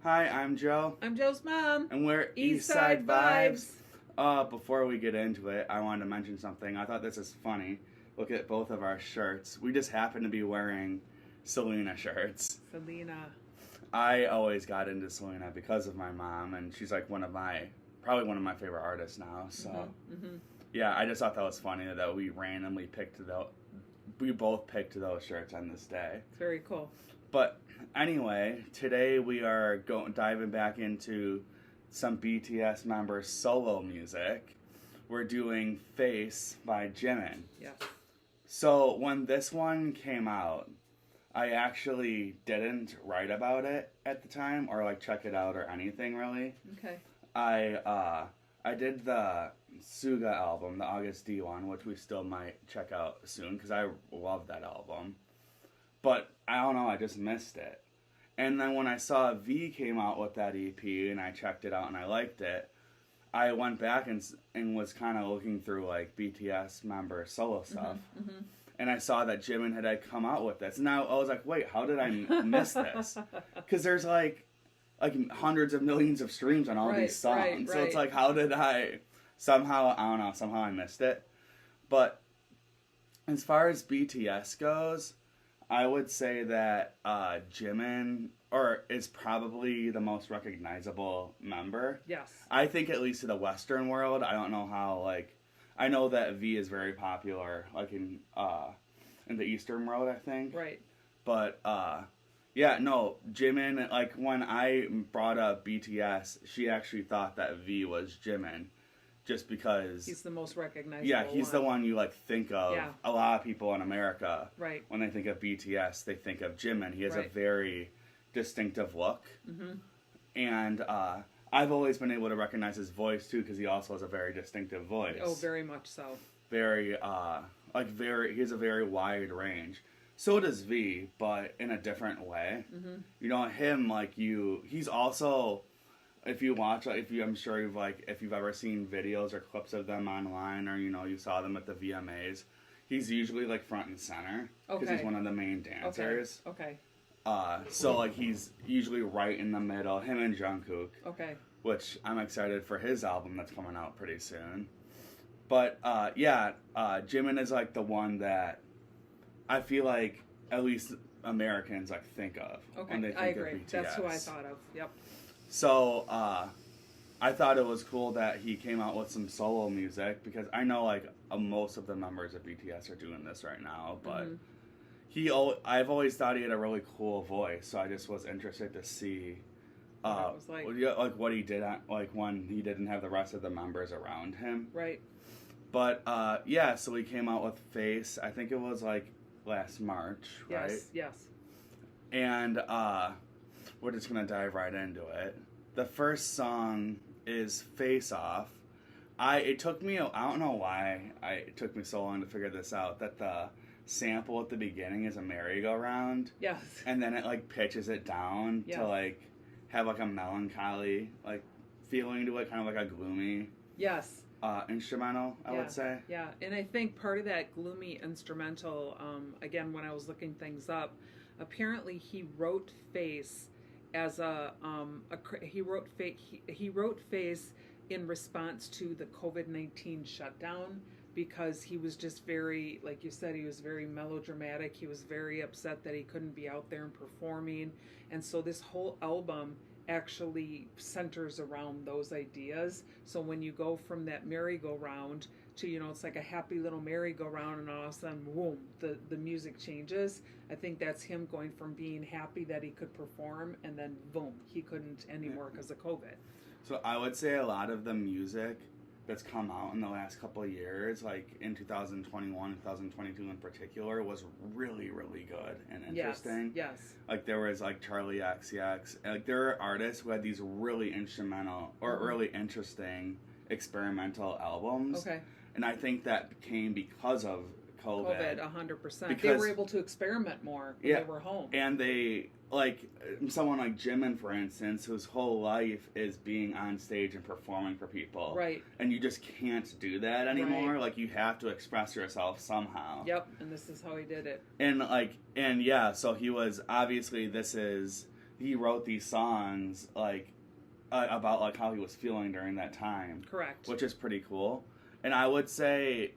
Hi, I'm Joe, I'm Joe's mom. and we're Eastside Vibes. Before we get into it, I wanted to mention something. I thought this is funny. Look at both of our shirts. We just happen to be wearing Selena shirts. Selena. I always got into Selena because of my mom, and she's like probably one of my favorite artists now. So, yeah, I just thought that was funny that we randomly we both picked those shirts on this day. It's very cool. But anyway, today we are diving back into some BTS members' solo music. We're doing Face by Jimin. Yeah. So when this one came out, I actually didn't write about it at the time or like check it out or anything really. Okay. I did the Suga album, the August D one, which we still might check out soon because I love that album. But I don't know, I just missed it. And then when I saw V came out with that EP and I checked it out and I liked it, I went back and was kind of looking through like BTS member solo stuff. And I saw that Jimin had come out with this. And now I was like, wait, how did I miss this? Because there's like hundreds of millions of streams on all these songs. Right. So it's like, how did I somehow I missed it. But as far as BTS goes, I would say that Jimin is probably the most recognizable member. Yes. I think at least in the Western world. I don't know how I know that V is very popular in the Eastern world, I think. Right. But yeah, no, Jimin, when I brought up BTS, she actually thought that V was Jimin. Just because he's the most recognizable. Yeah, he's the one you think of. Yeah. A lot of people in America, right, when they think of BTS, they think of Jimin. He has a very distinctive look, and I've always been able to recognize his voice too because he also has a very distinctive voice. Oh, very much so. Very he has a very wide range. So does V, but in a different way. You know him he's also. If you watch, I'm sure if you've ever seen videos or clips of them online, or you saw them at the VMAs, he's usually front and center because he's one of the main dancers. Okay. So he's usually right in the middle. Him and Jungkook. Okay. Which I'm excited for his album that's coming out pretty soon. But Jimin is the one that I feel like at least Americans think of when they think of BTS. That's who I thought of. Yep. So, I thought it was cool that he came out with some solo music because I know most of the members of BTS are doing this right now, but I've always thought he had a really cool voice, so I just was interested to see what he did when he didn't have the rest of the members around him. Right. But so he came out with Face. I think it was last March, right? Yes. And we're just going to dive right into it. The first song is Face Off. It took me, I don't know why it took me so long to figure this out, that the sample at the beginning is a merry-go-round. Yes. And then it pitches it down to have a melancholy feeling to it, kind of a gloomy instrumental, I would say. Yeah, and I think part of that gloomy instrumental, again, when I was looking things up, apparently he wrote Face as he wrote Face in response to the COVID-19 shutdown because he was just very, like you said, he was very melodramatic. He was very upset that he couldn't be out there and performing, and so this whole album actually centers around those ideas. So when you go from that merry-go-round to, it's like a happy little merry-go-round, and all of a sudden, boom, the music changes. I think that's him going from being happy that he could perform, and then boom, he couldn't anymore because of COVID. So I would say a lot of the music that's come out in the last couple of years, in 2021, 2022 in particular, was really, really good and interesting. Yes. There was Charlie XCX. There are artists who had these really instrumental or really interesting experimental albums. Okay. And I think that came because of COVID. 100%. They were able to experiment more when they were home. And they, someone like Jimin, for instance, whose whole life is being on stage and performing for people. Right. And you just can't do that anymore. Right. You have to express yourself somehow. Yep, and this is how he did it. And so he was, obviously this is he wrote these songs like about like how he was feeling during that time. Correct. Which is pretty cool. And I would say,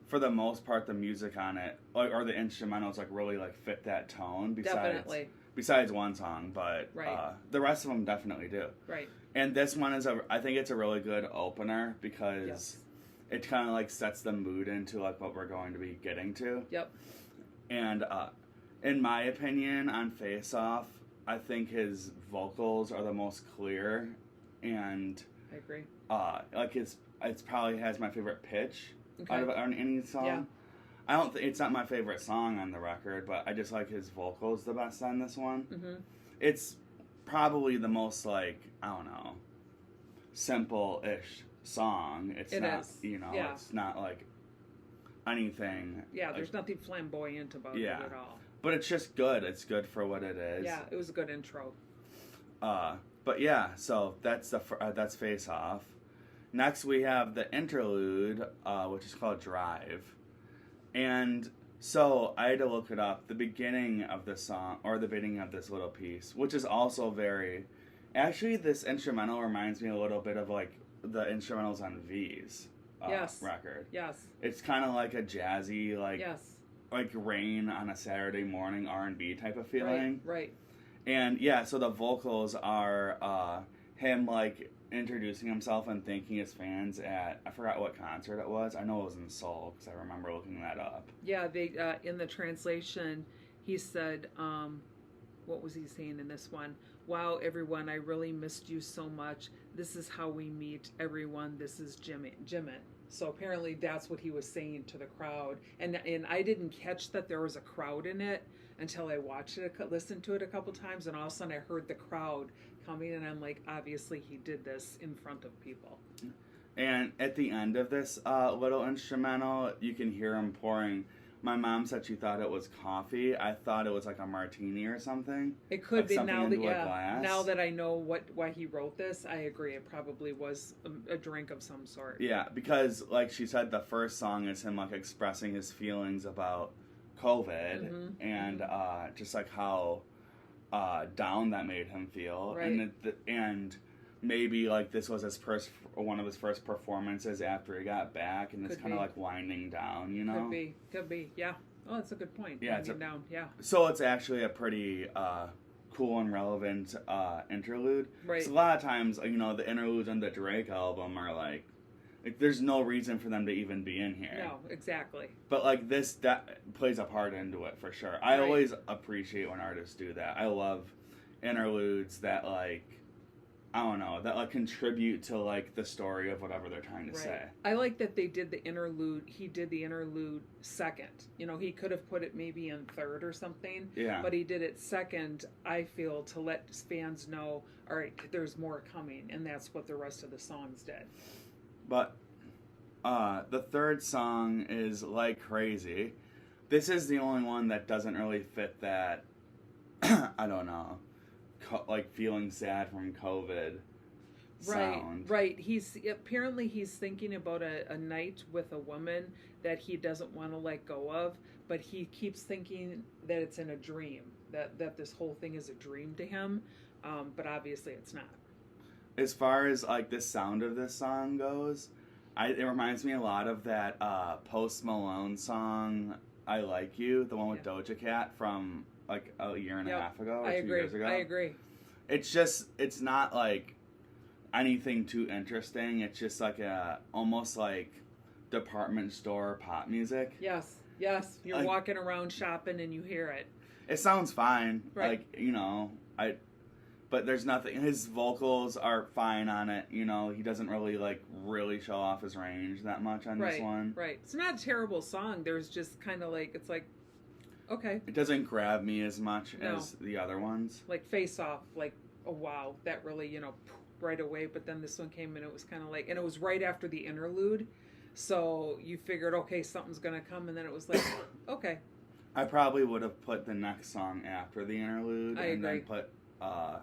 for the most part, the music on it or the instrumentals like really like fit that tone. Definitely. Besides one song, but right. The rest of them definitely do. Right. And this one I think it's a really good opener because yes. it kind of like sets the mood into like what we're going to be getting to. Yep. And in my opinion, on Face Off, I think his vocals are the most clear, and I agree. Like it's probably has my favorite pitch okay. out of any song. Yeah. I don't. It's not my favorite song on the record, but I just like his vocals the best on this one. Mm-hmm. It's probably the most like I don't know, simple-ish song. It's not. Is. You know. Yeah. It's not like anything. Yeah. There's nothing flamboyant about it at all. But it's just good. It's good for what it is. Yeah, it was a good intro. But yeah, so that's that's Face Off. Next we have the interlude, which is called Drive. And so I had to look it up. The beginning of the song, or the beginning of this little piece, which is also very... Actually, this instrumental reminds me a little bit of like the instrumentals on V's yes. record. Yes. It's kind of like a jazzy, like... Yes. Like rain on a Saturday morning R&B type of feeling. Right. And yeah, so the vocals are him like introducing himself and thanking his fans at, I forgot what concert it was. I know it was in Seoul because I remember looking that up. Yeah, they in the translation he said, what was he saying in this one? Wow, everyone, I really missed you so much. This is how we meet everyone. This is Jimin. So apparently that's what he was saying to the crowd. And I didn't catch that there was a crowd in it until I watched it, listened to it a couple times, and all of a sudden I heard the crowd coming, and I'm like, obviously he did this in front of people. And at the end of this little instrumental, you can hear him pouring. My mom said she thought it was coffee. I thought it was like a martini or something. It could like be now that now that I know why he wrote this. I agree. It probably was a drink of some sort. Yeah, because like she said, the first song is him like expressing his feelings about COVID and just like how down that made him feel, right. and maybe like this was one of his first performances after he got back, and it's kind of like winding down, you know. Could be, yeah. Oh, that's a good point. Yeah, winding down, yeah. So it's actually a pretty cool and relevant interlude. Right. So a lot of times, you know, the interludes on the Drake album are like there's no reason for them to even be in here. No, exactly. But like that plays a part into it for sure. I always appreciate when artists do that. I love interludes that like I don't know, that like contribute to like the story of whatever they're trying to say. I like that they did the interlude. He did the interlude second. You know, he could have put it maybe in third or something. Yeah. But he did it second, I feel, to let fans know, all right, there's more coming, and that's what the rest of the songs did. But the third song is Like Crazy. This is the only one that doesn't really fit that, I don't know, like feeling sad from COVID sound. Right. He's thinking about a night with a woman that he doesn't want to let go of, but he keeps thinking that it's in a dream, that this whole thing is a dream to him, but obviously it's not. As far as like the sound of this song goes, it reminds me a lot of that Post Malone song I Like You, the one with Doja Cat from like a year and a half ago or 2 years ago. I agree. It's not like anything too interesting. It's just like almost like department store pop music. Yes. You're like, walking around shopping and you hear it. It sounds fine. Right. Like, you know, but there's nothing. His vocals are fine on it. You know, he doesn't really show off his range that much on this one. Right. It's not a terrible song. There's just kind of like, it's like, okay. It doesn't grab me as much as the other ones. Like Face Off, like, oh wow, that really, you know, right away. But then this one came and it was kind of like, and it was right after the interlude. So you figured, okay, something's going to come. And then it was like, okay. I probably would have put the next song after the interlude. Then put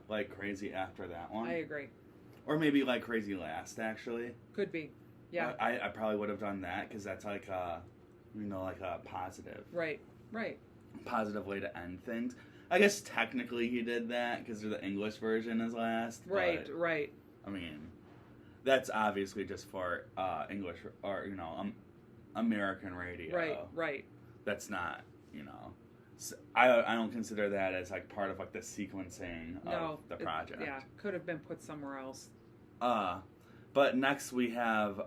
Like Crazy after that one. I agree. Or maybe Like Crazy last, actually. Could be. Yeah. I probably would have done that because that's like a, you know, like a positive. Right. Positive way to end things. I guess technically he did that because the English version is last. Right, but, right. I mean, that's obviously just for English or American radio. Right, right. That's not I don't consider that as like part of like the sequencing of the project. Could have been put somewhere else. But next we have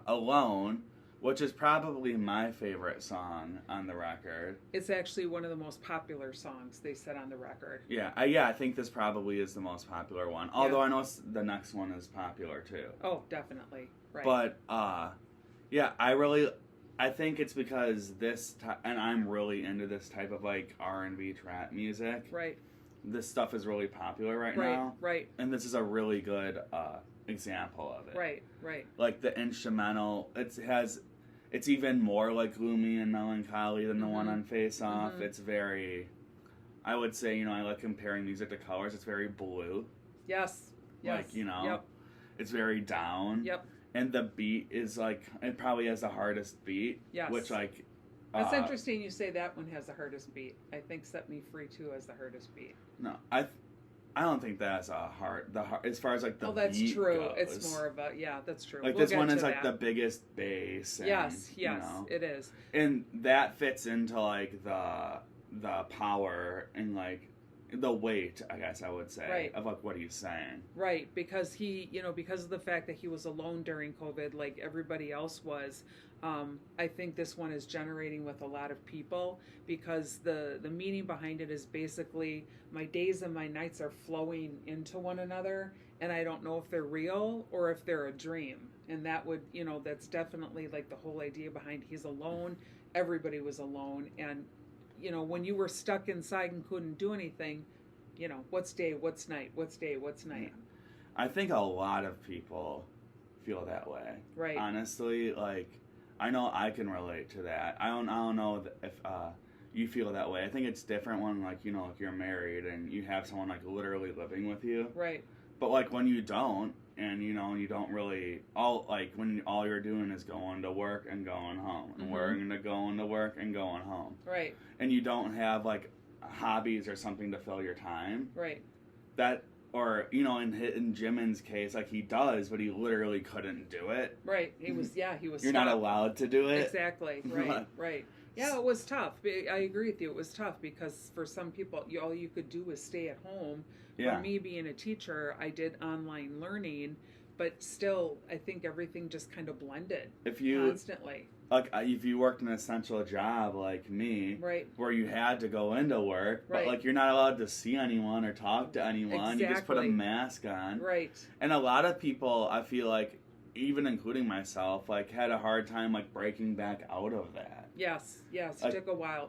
Alone, which is probably my favorite song on the record. It's actually one of the most popular songs they said on the record. Yeah, I think this probably is the most popular one. Although I know the next one is popular too. Oh, definitely. Right. But I think it's because and I'm really into this type of like R&B trap music. Right. This stuff is really popular right now. Right. And this is a really good example of it. Right. Right. Like the instrumental, it's even more like gloomy and melancholy than the one on Face Off. Mm-hmm. It's very, I would say, I like comparing music to colors. It's very blue. Yes. Like, Yep. It's very down. Yep. And the beat is like, it probably has the hardest beat. Yes. Which like... That's interesting you say that one has the hardest beat. I think Set Me Free too has the hardest beat. No, I don't think that's as far as like the beat that's true. goes. It's more of a, that's true. Like this one is like the biggest bass. And, yes, it is. And that fits into like the power and like the weight, I guess I would say, of like what he's saying. Right, because because of the fact that he was alone during COVID, like everybody else was, I think this one is generating with a lot of people because the meaning behind it is basically my days and my nights are flowing into one another, and I don't know if they're real or if they're a dream. And that would, that's definitely like the whole idea behind he's alone. Everybody was alone, and when you were stuck inside and couldn't do anything, what's day, what's night, what's day, what's night. I think a lot of people feel that way. Right. Honestly, like, I know I can relate to that. I don't know if you feel that way. I think it's different when, like, like you're married and you have someone, like, literally living with you. Right. But, like, when you don't, and, you don't really, when all you're doing is going to work and going home, and going to work and going home. Right. And you don't have, like, hobbies or something to fill your time. Right. Or, in Jimin's case, like, he does, but he literally couldn't do it. Right. He was You're stopped. Not allowed to do it. Exactly. Right. Right. Yeah, it was tough. I agree with you. It was tough because for some people, all you could do was stay at home. Yeah. For me, being a teacher, I did online learning, but still, I think everything just kind of blended constantly. Like, if you worked an essential job like me, right, where you had to go into work, right, but, like, you're not allowed to see anyone or talk to anyone. Exactly. You just put a mask on. Right. And a lot of people, I feel like, even including myself, like, had a hard time, like, breaking back out of that. Yes, it took a while.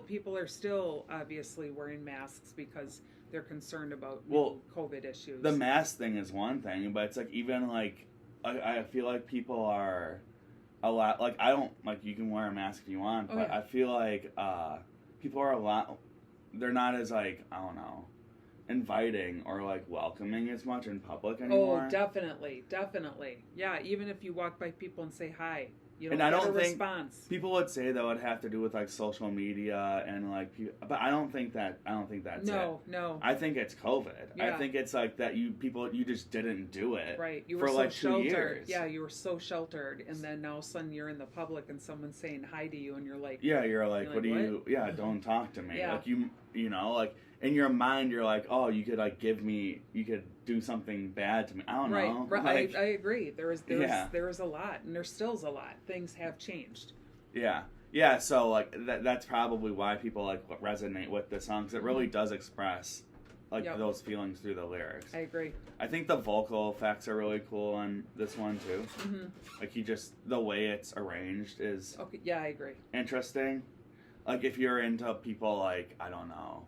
People are still obviously wearing masks because they're concerned about COVID issues. The mask thing is one thing, but it's like even like I feel like people are a lot like I don't like you can wear a mask if you want, but I feel like people are a lot. They're not as like I don't know, inviting or like welcoming as much in public anymore. Oh, definitely. Yeah, even if you walk by people and say hi. You don't and I get don't a think response. People would say that would have to do with like social media and like, but I don't think that's it. No. I think it's COVID. Yeah. I think it's like that you just didn't do it. Right. You for were so like sheltered. 2 years. Yeah, you were so sheltered, and then now all of a sudden you're in the public and someone's saying hi to you, and you're like, what do you? Yeah, don't talk to me. Yeah. Like like in your mind you're like, oh, you could like you could do something bad to me. I don't know. Right. Like, I agree. There is a lot, and there still is a lot. Things have changed. Yeah. So like that's probably why people like resonate with this song because it really does express like those feelings through the lyrics. I agree. I think the vocal effects are really cool on this one too. Mm-hmm. Like the way it's arranged is okay. Yeah, I agree. Interesting. Like if you're into people like I don't know.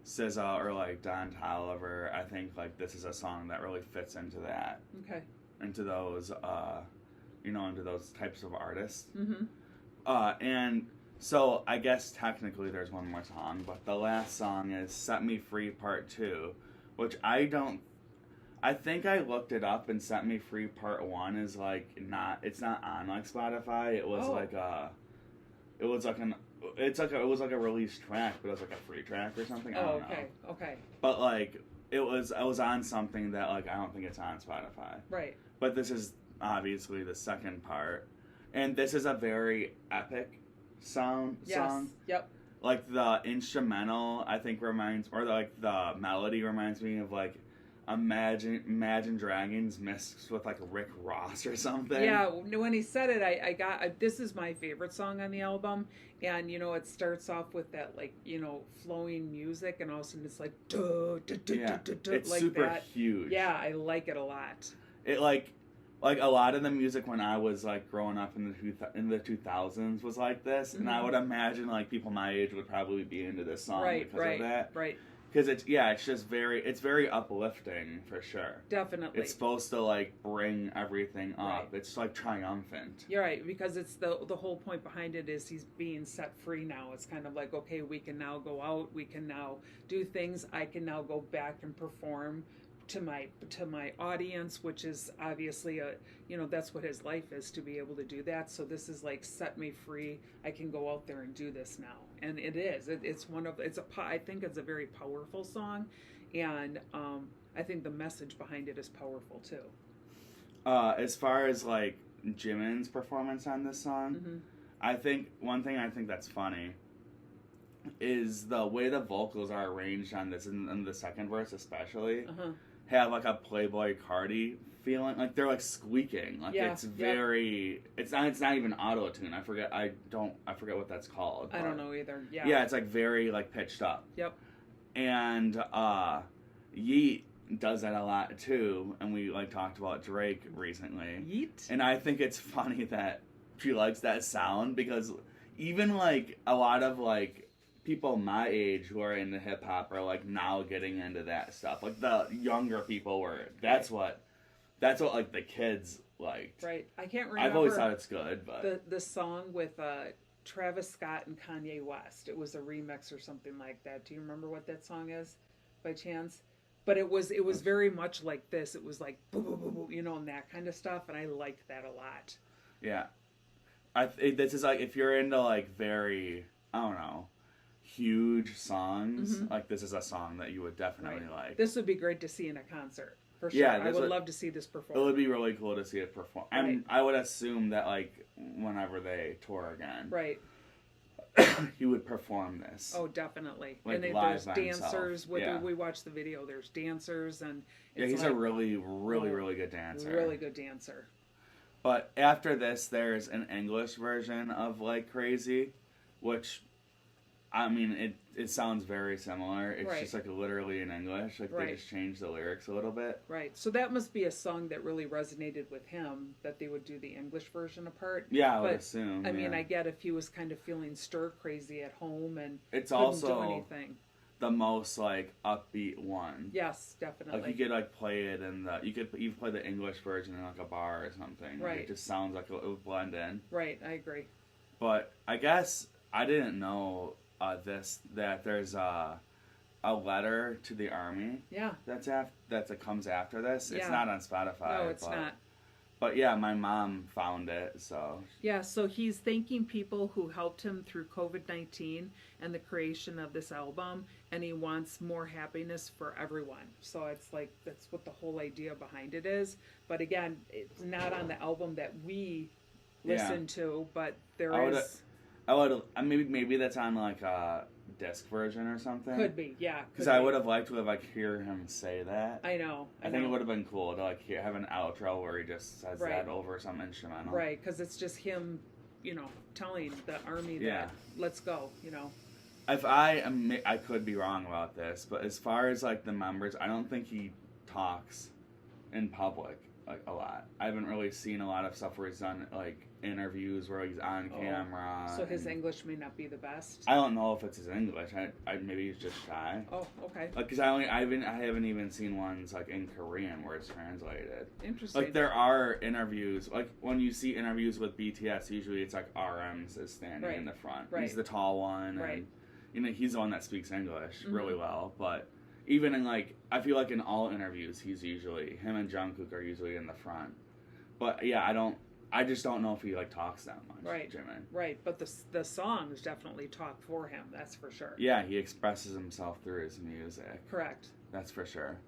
SZA or like Don Toliver, I think like this is a song that really fits into that. Okay. Into those, into those types of artists. Mm-hmm. And so I guess technically there's one more song, but the last song is "Set Me Free" Part 2, which I think I looked it up and "Set Me Free" Part 1 is it's not on like Spotify. It was it was like a released track, but it was like a free track or something. I don't know. Okay. But like I was on something that like I don't think it's on Spotify. Right. But this is obviously the second part, and this is a very epic song. Yep. Like the instrumental, I think or like the melody reminds me of like Imagine Dragons mixed with like Rick Ross or something. Yeah, when he said it, I got this is my favorite song on the album, and it starts off with that like flowing music, and all of a sudden it's like it's like super that. huge. Yeah, I like it a lot. It like a lot of the music when I was like growing up in the 2000s was like this, and I would imagine like people my age would probably be into this song because of that. Right. Because it's just very uplifting for sure. Definitely. It's supposed to like bring everything up. Right. It's like triumphant. You're right, because it's the whole point behind it is he's being set free now. It's kind of like, okay, we can now go out, we can now do things. I can now go back and perform to my audience, which is obviously that's what his life is, to be able to do that. So this is like set me free. I can go out there and do this now, and it is. I think it's a very powerful song, and I think the message behind it is powerful too. As far as like Jimin's performance on this song, I think one thing that's funny is the way the vocals are arranged on this, in the second verse especially. Have like a Playboy Cardi feeling, like they're like squeaking, like it's very it's not even auto tune. I forget what that's called. I don't know either. Yeah, it's like very like pitched up. Yep. And Yeet does that a lot too, and we like talked about Drake recently. Yeet. And I think it's funny that she likes that sound, because even like a lot of like people my age who are into hip hop are like now getting into that stuff. Like the younger people that's what like the kids liked. Right. I can't remember. I've always thought it's good, but the song with Travis Scott and Kanye West. It was a remix or something like that. Do you remember what that song is, by chance? But it was very much like this. It was like boo boo boo boo, and that kind of stuff, and I liked that a lot. Yeah. This is like if you're into like very, I don't know, huge songs, like this is a song that you would definitely like. This would be great to see in a concert, for sure. Yeah, I would love to see this perform. It would be really cool to see it perform. And I would assume that like whenever they tour again, right, he would perform this. Oh, definitely. Like, and live there's dancers. We watched the video. There's dancers, and he's a really good dancer. Really good dancer. But after this, there's an English version of like Crazy, which, I mean, it sounds very similar. It's just like literally in English. Like they just changed the lyrics a little bit. Right. So that must be a song that really resonated with him, that they would do the English version apart. Yeah, I would assume. I mean, I get if he was kind of feeling stir crazy at home and it's couldn't also do anything. The most like upbeat one. Yes, definitely. Like you could like play it you could even play the English version in like a bar or something. Right. Like, it just sounds like it would blend in. Right. I agree. But I guess I didn't know that there's a letter to the army. Yeah. That comes after this. Yeah. It's not on Spotify. No, it's not. But yeah, my mom found it, so. Yeah, so he's thanking people who helped him through COVID-19 and the creation of this album, and he wants more happiness for everyone. So it's like, that's what the whole idea behind it is. But again, it's not on the album that we listen to, but maybe that's on like a disc version or something. Could be, yeah. Because I would have liked to have like hear him say that. I know. I think it would have been cool to like have an outro where he just says that over some instrumental. Right, because it's just him, telling the army that let's go. If I could be wrong about this, but as far as like the members, I don't think he talks in public like a lot. I haven't really seen a lot of stuff where he's done like interviews where he's on camera. So his English may not be the best. I don't know if it's his English. I maybe he's just shy. Oh, okay. Like, cause I haven't even seen ones like in Korean where it's translated. Interesting. Like there are interviews. Like when you see interviews with BTS, usually it's like RMs is standing in the front. Right. He's the tall one, right? And he's the one that speaks English really well, but. Even in like, I feel like in all interviews, him and Jungkook are usually in the front. But yeah, I I just don't know if he like talks that much. Right. Jimin. Right, but the songs definitely talk for him. That's for sure. Yeah, he expresses himself through his music. Correct. That's for sure.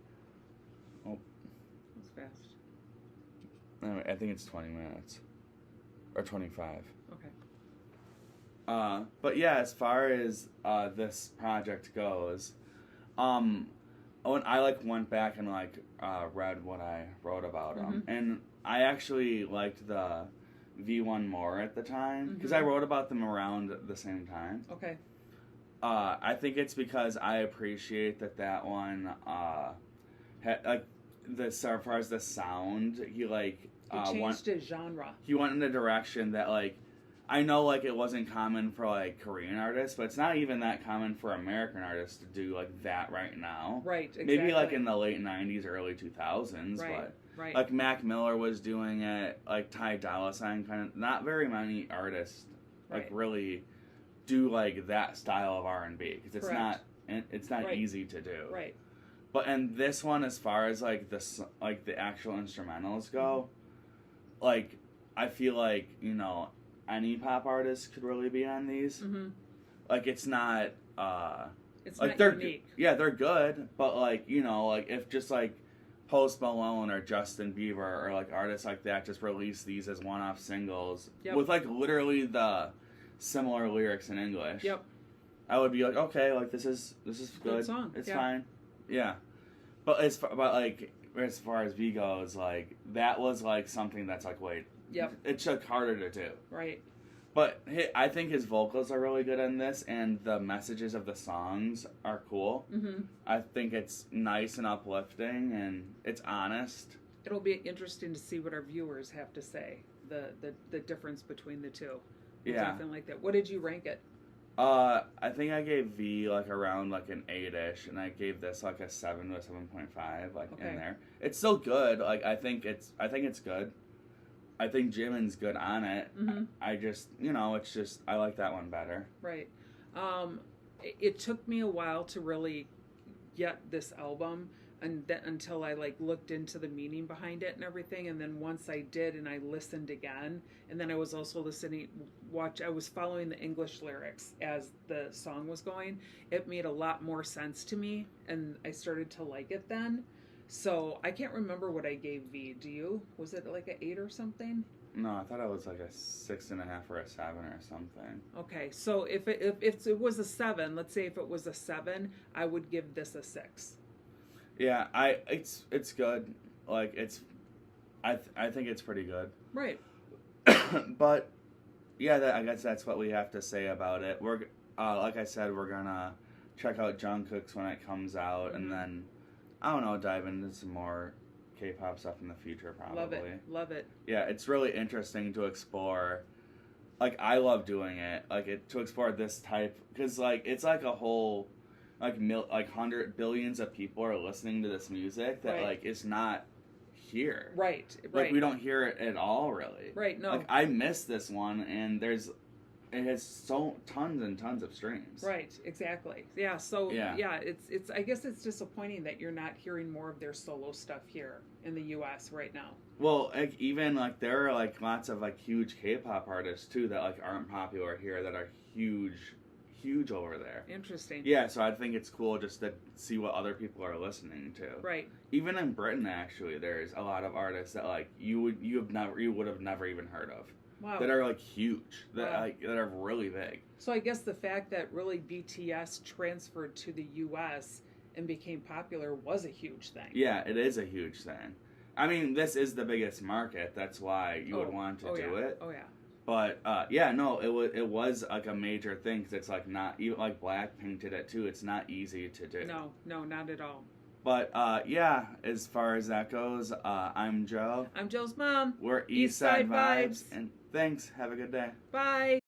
Oh, That's fast. anyway, I think it's 20 minutes or 25. Okay. But yeah, as far as this project goes, when I like went back and like read what I wrote about them, and I actually liked the V1 more at the time because I wrote about them around the same time. Okay. I think it's because I appreciate that one had like as far as the sound, he like He changed his genre. he went in a direction that like I know like it wasn't common for like Korean artists, but it's not even that common for American artists to do like that right now. Right, exactly. Maybe like in the late 90s, early 2000s, Right, but right. like Mac Miller was doing it, like Ty Dolla $ign kind of, not very many artists like Right. really do like that style of R&B because it's not Right. easy to do. Right. But and this one, as far as like the actual instrumentals go, like I feel like any pop artist could really be on these. Like it's not It's like not they're unique. yeah, they're good, but like like if just like Post Malone or Justin Bieber or like artists like that just release these as one-off singles with like literally the similar lyrics in English. Yep. I would be like, okay, like this is good. Song. It's Yeah. fine. Yeah. But as far as V goes, like that was like something that's like wait. Yep. It's like harder to do. Right. But I think his vocals are really good in this, and the messages of the songs are cool. I think it's nice and uplifting, and it's honest. It'll be interesting to see what our viewers have to say. The difference between the two. Yeah. Something like that. What did you rank it? I think I gave V like around like an 8-ish, and I gave this like a 7 to a 7.5, like in there. It's still good. Like I think it's good. I think Jimin's good on it. I just it's just I like that one better. Right. It took me a while to really get this album, and until I like looked into the meaning behind it and everything. And then once I did, and I listened again, and then I was also I was following the English lyrics as the song was going. It made a lot more sense to me, and I started to like it then. So I can't remember what I gave V. Do you? Was it like an 8 or something? No, I thought it was like a 6.5 or a 7 or something. Okay, so if it was a 7, let's say if it was a 7, I would give this a 6. Yeah, it's good. Like I think it's pretty good. Right. But yeah, I guess that's what we have to say about it. We're like I said, we're gonna check out Jungkook's when it comes out, and then I don't know, dive into some more K-pop stuff in the future, probably. Love it. Yeah, it's really interesting to explore. Like I love doing it. Like to explore this type because like it's like a whole like 100 billions of people are listening to this music that like is not here. Right. Like we don't hear it at all, really. Right. No. Like I miss this one, and it has tons and tons of streams. Right, exactly. Yeah, so yeah, it's I guess it's disappointing that you're not hearing more of their solo stuff here in the US right now. Well, like even like there are like lots of like huge K-pop artists too that like aren't popular here that are huge over there. Interesting. Yeah, so I think it's cool just to see what other people are listening to. Right. Even in Britain actually there's a lot of artists that like you would have never even heard of. Wow. That are like huge, that are really big. So I guess the fact that really BTS transferred to the U.S. and became popular was a huge thing. Yeah, it is a huge thing. I mean, this is the biggest market. That's why you would want to do it. Oh yeah. But it was like a major thing because it's like not even like Blackpink did it too. It's not easy to do. No, not at all. But as far as that goes, I'm Joe. I'm Joe's mom. We're East Side Vibes, and thanks. Have a good day. Bye.